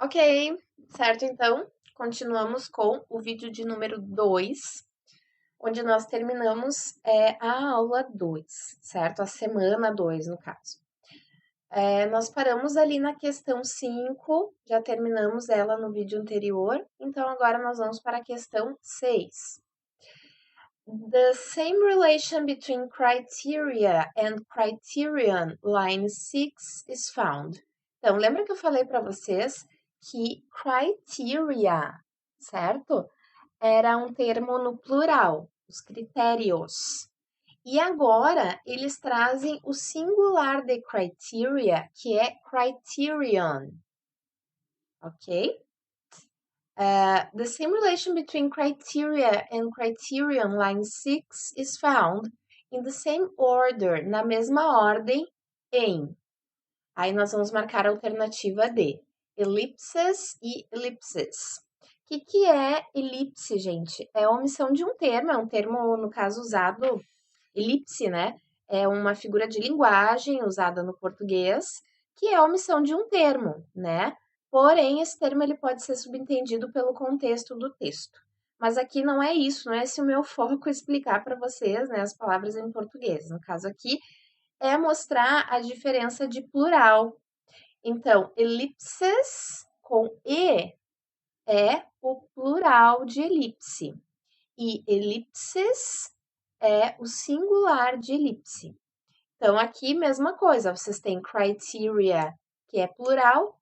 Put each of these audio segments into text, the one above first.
Ok, certo, então, continuamos com o vídeo de número 2, onde nós terminamos a aula 2, certo? A semana 2, no caso. Nós paramos ali na questão 5, já terminamos ela no vídeo anterior, então agora nós vamos para a questão 6. The same relation between criteria and criterion, line 6, is found. Então, lembra que eu falei para vocês que criteria, certo? Era um termo no plural, os critérios. E agora eles trazem o singular de criteria, que é criterion, ok? The same relation between criteria and criterion, line 6, is found in the same order, na mesma ordem, em. Aí nós vamos marcar a alternativa D, elipses e elipses. O que é elipse, gente? É a omissão de um termo, é um termo, no caso, usado, elipse, né? É uma figura de linguagem usada no português, que é a omissão de um termo, né? Porém, esse termo ele pode ser subentendido pelo contexto do texto. Mas aqui não é isso, não é esse o meu foco explicar para vocês, né, as palavras em português. No caso aqui, é mostrar a diferença de plural. Então, elipses com E é o plural de elipse. E elipses é o singular de elipse. Então, aqui, mesma coisa, vocês têm criteria, que é plural,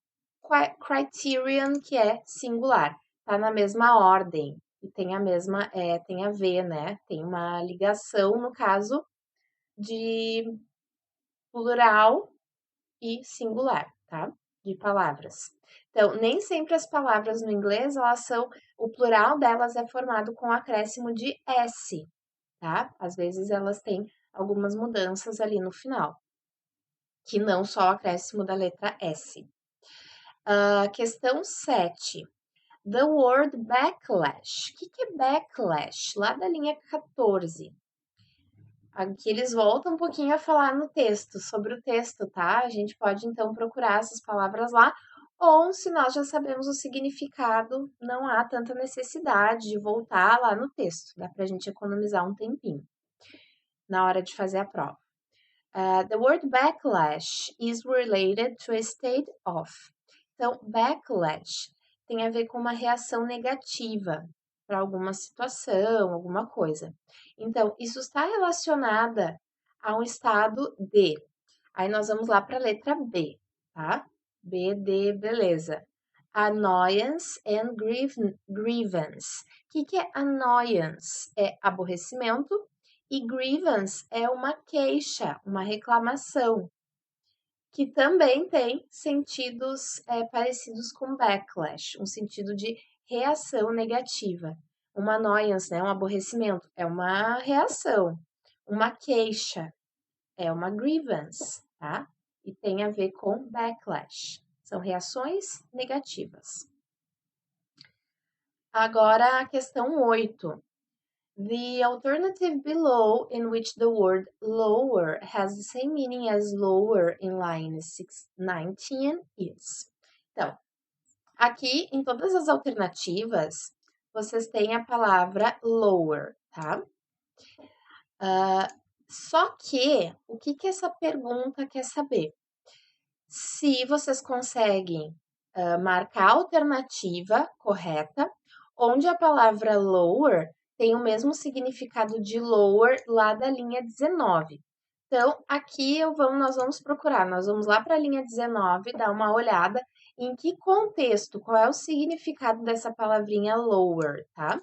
criterion, que é singular. Tá na mesma ordem e tem a mesma, tem a ver, né? Tem uma ligação, no caso, de plural e singular, tá? De palavras. Então, nem sempre as palavras no inglês, o plural delas é formado com acréscimo de S, tá? Às vezes elas têm algumas mudanças ali no final, que não só o acréscimo da letra S. Questão 7. The word backlash. O que é backlash? Lá da linha 14. Aqui eles voltam um pouquinho a falar no texto, sobre o texto, tá? A gente pode então procurar essas palavras lá, ou se nós já sabemos o significado, não há tanta necessidade de voltar lá no texto, dá pra gente economizar um tempinho na hora de fazer a prova. The word backlash is related to a state of. Então, backlash tem a ver com uma reação negativa para alguma situação, alguma coisa. Então, isso está relacionada a um estado de. Aí nós vamos lá para a letra B, tá? B de beleza. Annoyance and grievance. O que é annoyance? É aborrecimento e grievance é uma queixa, uma reclamação, que também tem sentidos parecidos com backlash, um sentido de reação negativa. Uma annoyance, né, um aborrecimento, é uma reação. Uma queixa é uma grievance, tá? E tem a ver com backlash. São reações negativas. Agora a questão 8. The alternative below, in which the word lower has the same meaning as lower in line 19, is. Então, aqui em todas as alternativas, vocês têm a palavra lower, tá? Só que, o que essa pergunta quer saber? Se vocês conseguem marcar a alternativa correta, onde a palavra lower tem o mesmo significado de lower lá da linha 19. Então, aqui nós vamos procurar, nós vamos lá para a linha 19, dar uma olhada em que contexto, qual é o significado dessa palavrinha lower, tá?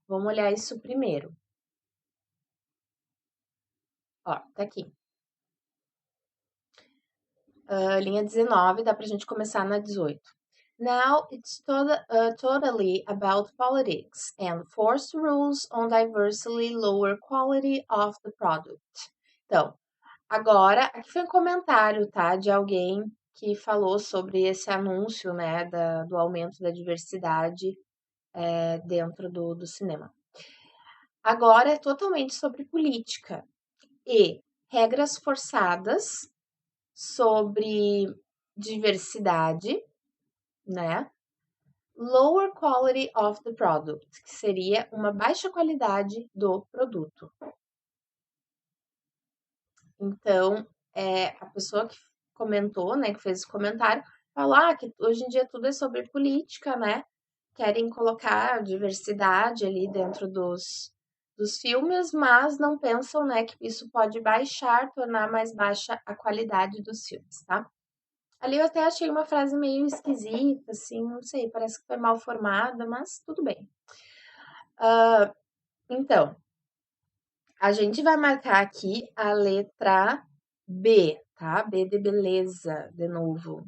Vamos olhar isso primeiro. Ó, tá aqui. Linha 19, dá pra gente começar na 18. Now it's totally about politics and forced rules on diversely lower quality of the product. Então, agora, aqui foi um comentário, tá, de alguém que falou sobre esse anúncio, né, do aumento da diversidade dentro do cinema. Agora é totalmente sobre política e regras forçadas sobre diversidade né? Lower quality of the product, que seria uma baixa qualidade do produto. Então, a pessoa que comentou, né, que fez esse comentário, falou que hoje em dia tudo é sobre política, né? Querem colocar diversidade ali dentro dos filmes, mas não pensam, né, que isso pode baixar, tornar mais baixa a qualidade dos filmes, tá? Ali eu até achei uma frase meio esquisita, assim, não sei, parece que foi mal formada, mas tudo bem. Então, a gente vai marcar aqui a letra B, tá? B de beleza, de novo.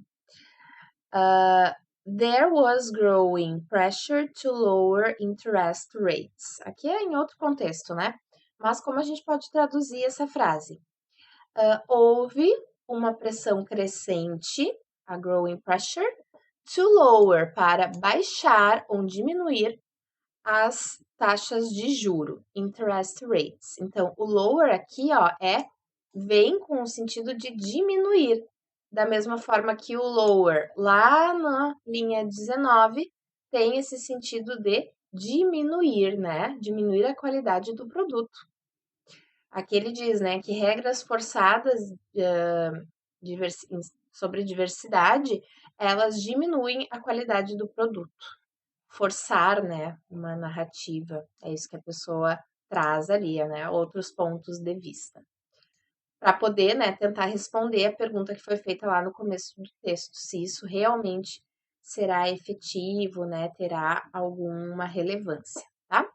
There was growing pressure to lower interest rates. Aqui é em outro contexto, né? Mas como a gente pode traduzir essa frase? Houve uma pressão crescente, a growing pressure, to lower, para baixar ou diminuir as taxas de juro, interest rates. Então, o lower aqui, ó, vem com o sentido de diminuir, da mesma forma que o lower lá na linha 19 tem esse sentido de diminuir, né? Diminuir a qualidade do produto. Aqui ele diz, né, que regras forçadas sobre diversidade, elas diminuem a qualidade do produto. Forçar, né, uma narrativa, é isso que a pessoa traz ali, né, outros pontos de vista. Para poder, né, tentar responder a pergunta que foi feita lá no começo do texto, se isso realmente será efetivo, né, terá alguma relevância, tá?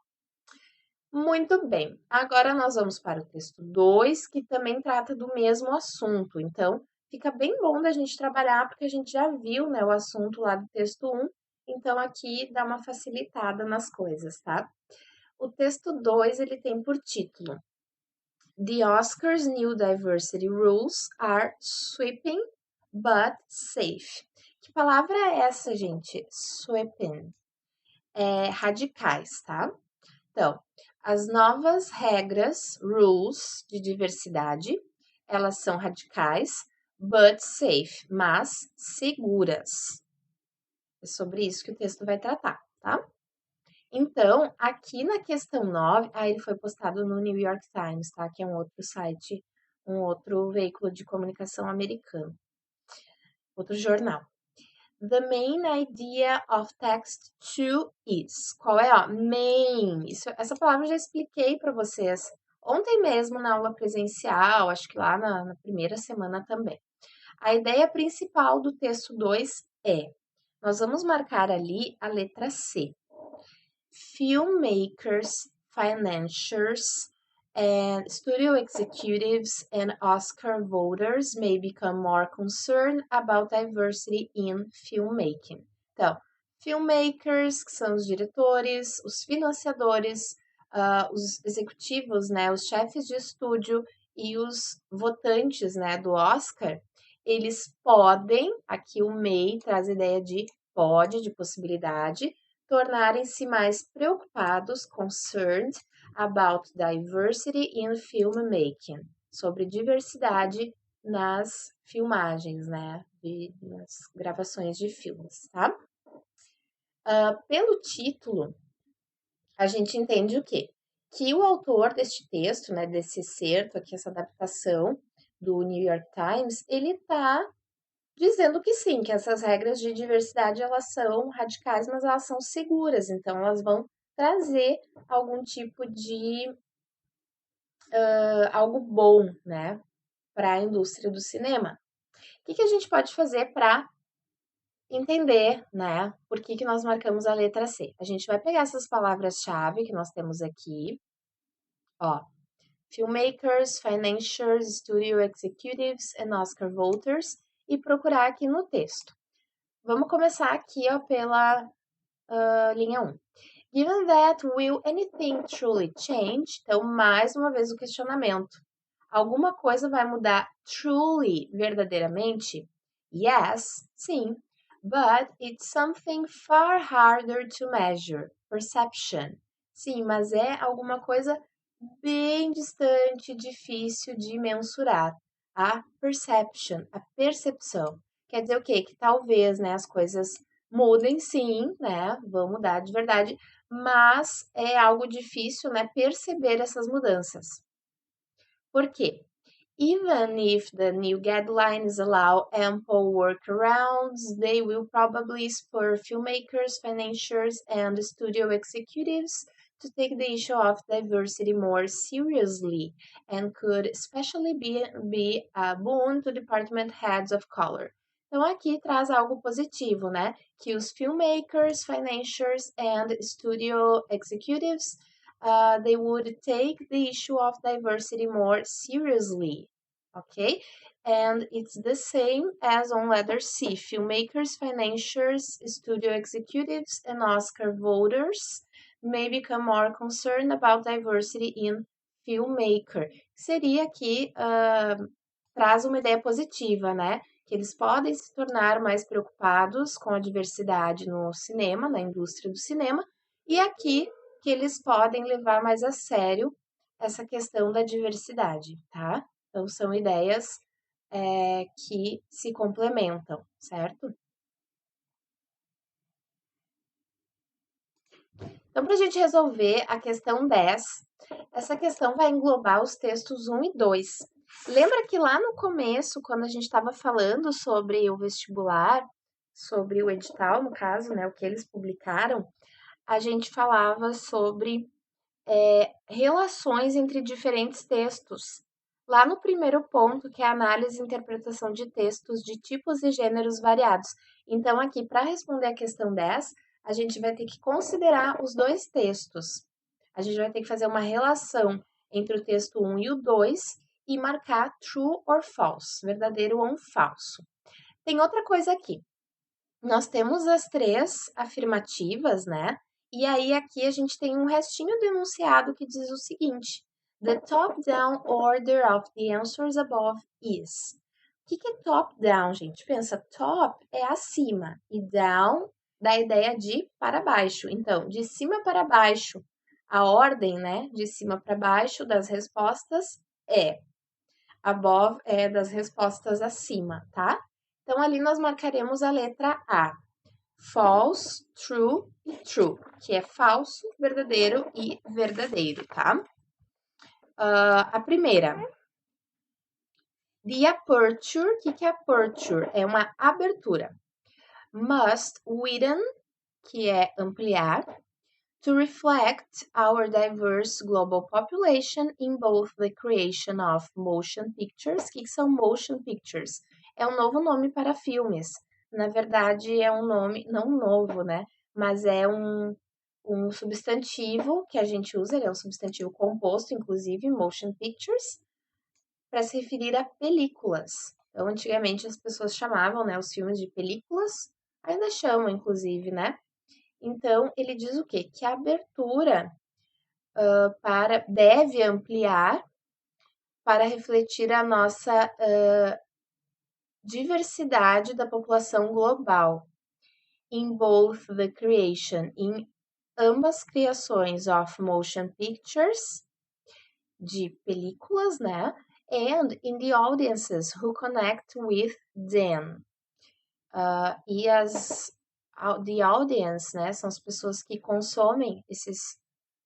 Muito bem, agora nós vamos para o texto 2, que também trata do mesmo assunto. Então, fica bem bom da gente trabalhar, porque a gente já viu, né, o assunto lá do texto 1, então aqui dá uma facilitada nas coisas, tá? O texto 2, ele tem por título The Oscars' New Diversity Rules are sweeping but safe. Que palavra é essa, gente? Sweeping. É radicais, tá? Então, as novas regras, rules de diversidade, elas são radicais, but safe, mas seguras. É sobre isso que o texto vai tratar, tá? Então, aqui na questão 9, ele foi postado no New York Times, tá? Que é um outro site, um outro veículo de comunicação americano, outro jornal. The main idea of text 2 is. Qual é, ó? Main. Essa palavra eu já expliquei para vocês ontem mesmo na aula presencial, acho que lá na primeira semana também. A ideia principal do texto 2 nós vamos marcar ali a letra C. Filmmakers, financiers, and studio executives and Oscar voters may become more concerned about diversity in filmmaking. Então, filmmakers, que são os diretores, os financiadores, os executivos, né, os chefes de estúdio e os votantes, né, do Oscar, eles podem, aqui o may traz a ideia de pode, de possibilidade, tornarem-se mais preocupados, concerned about diversity in filmmaking, sobre diversidade nas filmagens, né, nas gravações de filmes, tá? Pelo título, a gente entende o quê? Que o autor deste texto, né, desse excerto aqui, essa adaptação do New York Times, ele tá dizendo que sim, que essas regras de diversidade elas são radicais, mas elas são seguras, então elas vão trazer algum tipo de algo bom, né, para a indústria do cinema. O que a gente pode fazer para entender, né, por que nós marcamos a letra C? A gente vai pegar essas palavras-chave que nós temos aqui, ó, filmmakers, financiers, studio executives and Oscar voters, e procurar aqui no texto. Vamos começar aqui, ó, pela linha 1. Given that, will anything truly change? Então, mais uma vez o questionamento. Alguma coisa vai mudar truly, verdadeiramente? Yes, sim. But it's something far harder to measure. Perception. Sim, mas é alguma coisa bem distante, difícil de mensurar. A perception, a percepção. Quer dizer o quê? Que talvez, né, as coisas Mudem sim, né? Vão mudar de verdade, mas é algo difícil, né, perceber essas mudanças. Por quê? Even if the new guidelines allow ample workarounds, they will probably spur filmmakers, financiers, and studio executives to take the issue of diversity more seriously and could especially be a boon to department heads of color. Então, aqui traz algo positivo, né? Que os filmmakers, financiers, and studio executives they would take the issue of diversity more seriously. Okay, and it's the same as on letter C. Filmmakers, financiers, studio executives, and Oscar voters may become more concerned about diversity in filmmaker. Seria que traz uma ideia positiva, né? Que eles podem se tornar mais preocupados com a diversidade no cinema, na indústria do cinema, e aqui que eles podem levar mais a sério essa questão da diversidade, tá? Então, são ideias que se complementam, certo? Então, para a gente resolver a questão 10, essa questão vai englobar os textos 1 e 2. Lembra que lá no começo, quando a gente estava falando sobre o vestibular, sobre o edital, no caso, né, o que eles publicaram, a gente falava sobre relações entre diferentes textos. Lá no primeiro ponto, que é a análise e interpretação de textos de tipos e gêneros variados. Então, aqui, para responder a questão 10, a gente vai ter que considerar os dois textos. A gente vai ter que fazer uma relação entre o texto 1 e o 2 e marcar true or false, verdadeiro ou falso. Tem outra coisa aqui. Nós temos as três afirmativas, né? E aí aqui a gente tem um restinho do enunciado que diz o seguinte: The top-down order of the answers above is. O que é top-down, gente? Pensa, top é acima e down dá a ideia de para baixo. Então, de cima para baixo, a ordem, né? De cima para baixo das respostas é above é das respostas acima, tá? Então, ali nós marcaremos a letra A. False, true e true, que é falso, verdadeiro e verdadeiro, tá? A primeira. The aperture, o que é aperture? É uma abertura. Must widen, que é ampliar. To reflect our diverse global population in both the creation of motion pictures. O que são motion pictures? É um novo nome para filmes. Na verdade, é um nome, não novo, né? Mas é um substantivo que a gente usa, ele é um substantivo composto, inclusive, motion pictures, para se referir a películas. Então, antigamente as pessoas chamavam, né, os filmes de películas, ainda chamam, inclusive, né? Então, ele diz o quê? Que a abertura deve ampliar para refletir a nossa diversidade da população global. In both the creation, em ambas criações of motion pictures, de películas, né? And in the audiences who connect with them. E the audience, né? São as pessoas que consomem esses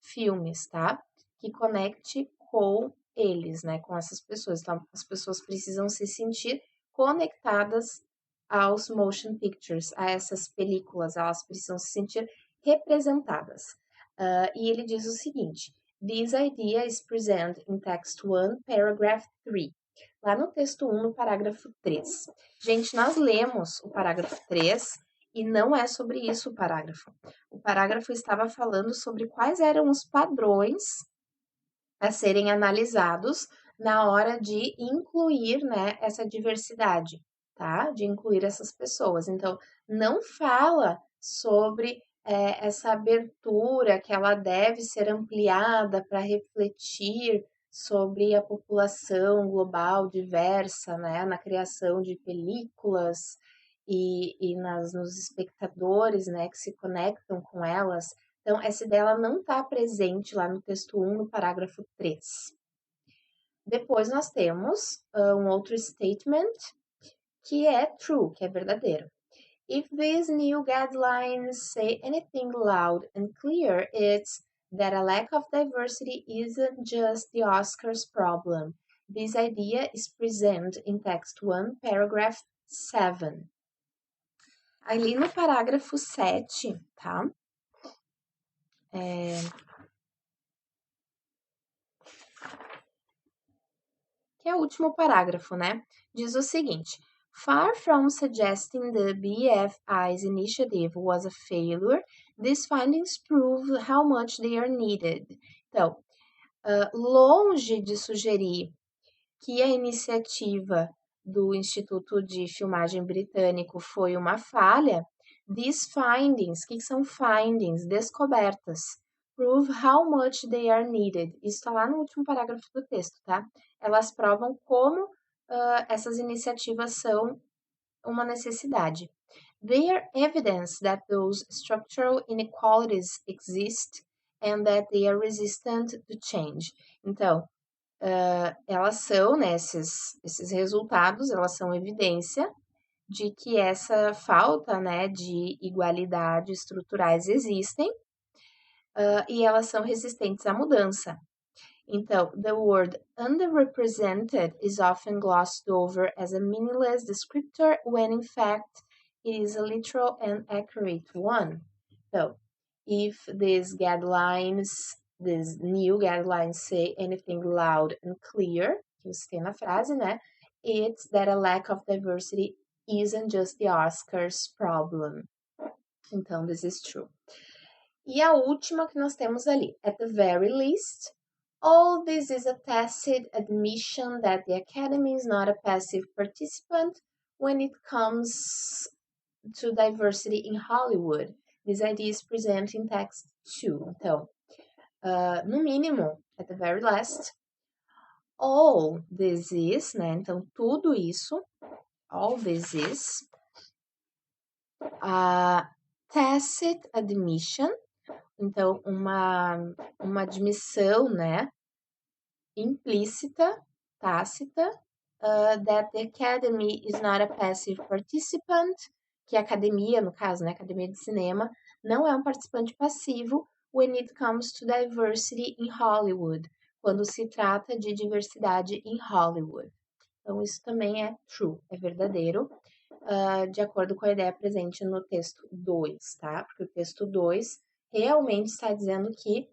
filmes, tá? Que conecte com eles, né? Com essas pessoas. Então, as pessoas precisam se sentir conectadas aos motion pictures, a essas películas, elas precisam se sentir representadas. E ele diz o seguinte: This idea is present in text 1, paragraph 3. Lá no texto 1, no parágrafo 3. Gente, nós lemos o parágrafo 3 e não é sobre isso o parágrafo. O parágrafo estava falando sobre quais eram os padrões a serem analisados na hora de incluir, né, essa diversidade, tá? De incluir essas pessoas. Então, não fala sobre essa abertura que ela deve ser ampliada para refletir sobre a população global diversa, né, na criação de películas e nos espectadores, né, que se conectam com elas. Então, essa ideia ela não está presente lá no texto 1, no parágrafo 3. Depois nós temos um outro statement que é true, que é verdadeiro. If these new guidelines say anything loud and clear, it's that a lack of diversity isn't just the Oscars problem. This idea is present in text 1, paragraph 7. Ali no parágrafo 7, tá? Que é o último parágrafo, né? Diz o seguinte: Far from suggesting the BFI's initiative was a failure, these findings prove how much they are needed. Então, longe de sugerir que a iniciativa do Instituto de Filmagem Britânico foi uma falha, these findings, o que são findings? Descobertas. Prove how much they are needed. Isso está lá no último parágrafo do texto, tá? Elas provam como essas iniciativas são uma necessidade. They are evidence that those structural inequalities exist and that they are resistant to change. Então, elas são, né, esses resultados, elas são evidência de que essa falta, né, de igualdade estruturais existem e elas são resistentes à mudança. Então, the word underrepresented is often glossed over as a meaningless descriptor when in fact it is a literal and accurate one. So, if these new guidelines say anything loud and clear, que você tem na frase, né? It's that a lack of diversity isn't just the Oscars problem. Então, this is true. E a última que nós temos ali, at the very least, all this is a tacit admission that the Academy is not a passive participant when it comes to diversity in Hollywood. This idea is present in text 2. Então, no mínimo, at the very last, all this is, né? Então, tudo isso, all this is a tacit admission. Então, uma admissão, né? Implícita, tácita, that the Academy is not a passive participant, que a academia, no caso, né, Academia de Cinema, não é um participante passivo when it comes to diversity in Hollywood, quando se trata de diversidade em Hollywood. Então, isso também é true, é verdadeiro, de acordo com a ideia presente no texto 2, tá? Porque o texto 2 realmente está dizendo que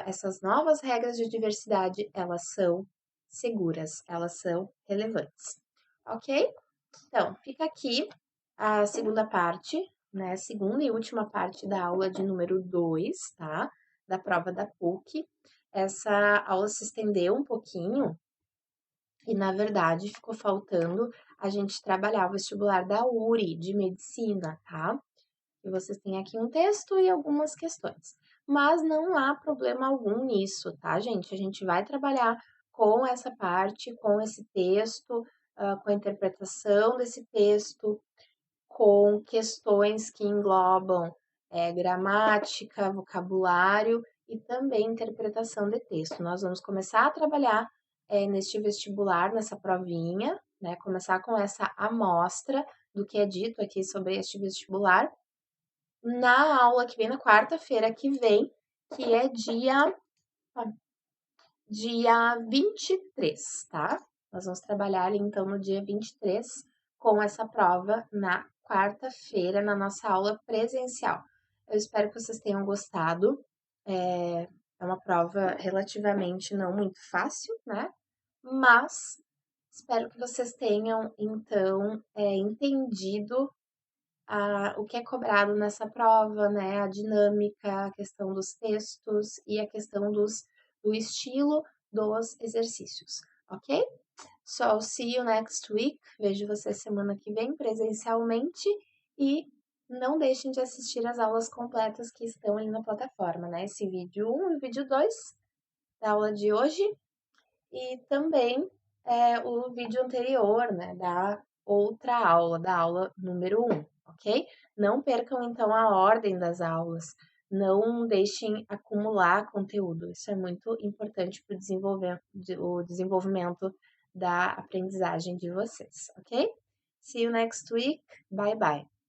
essas novas regras de diversidade, elas são seguras, elas são relevantes, ok? Então, fica aqui a segunda parte, né? Segunda e última parte da aula de número 2, tá? Da prova da PUC. Essa aula se estendeu um pouquinho e, na verdade, ficou faltando a gente trabalhar o vestibular da URI de medicina, tá? E vocês têm aqui um texto e algumas questões. Mas não há problema algum nisso, tá, gente? A gente vai trabalhar com essa parte, com esse texto, com a interpretação desse texto, com questões que englobam gramática, vocabulário e também interpretação de texto. Nós vamos começar a trabalhar neste vestibular, nessa provinha, né? Começar com essa amostra do que é dito aqui sobre este vestibular na aula que vem, na quarta-feira que vem, que é dia 23, tá? Nós vamos trabalhar ali, então, no dia 23, com essa prova na quarta-feira, na nossa aula presencial. Eu espero que vocês tenham gostado. É uma prova relativamente não muito fácil, né? Mas espero que vocês tenham, então, entendido o que é cobrado nessa prova, né? A dinâmica, a questão dos textos e a questão do estilo dos exercícios, ok? So, I'll see you next week. Vejo você semana que vem presencialmente e não deixem de assistir as aulas completas que estão ali na plataforma, né? Esse vídeo 1 e o vídeo 2 da aula de hoje e também o vídeo anterior, né? Da outra aula, da aula número 1, ok? Não percam, então, a ordem das aulas. Não deixem acumular conteúdo. Isso é muito importante para o desenvolvimento da aprendizagem de vocês, ok? See you next week. Bye bye.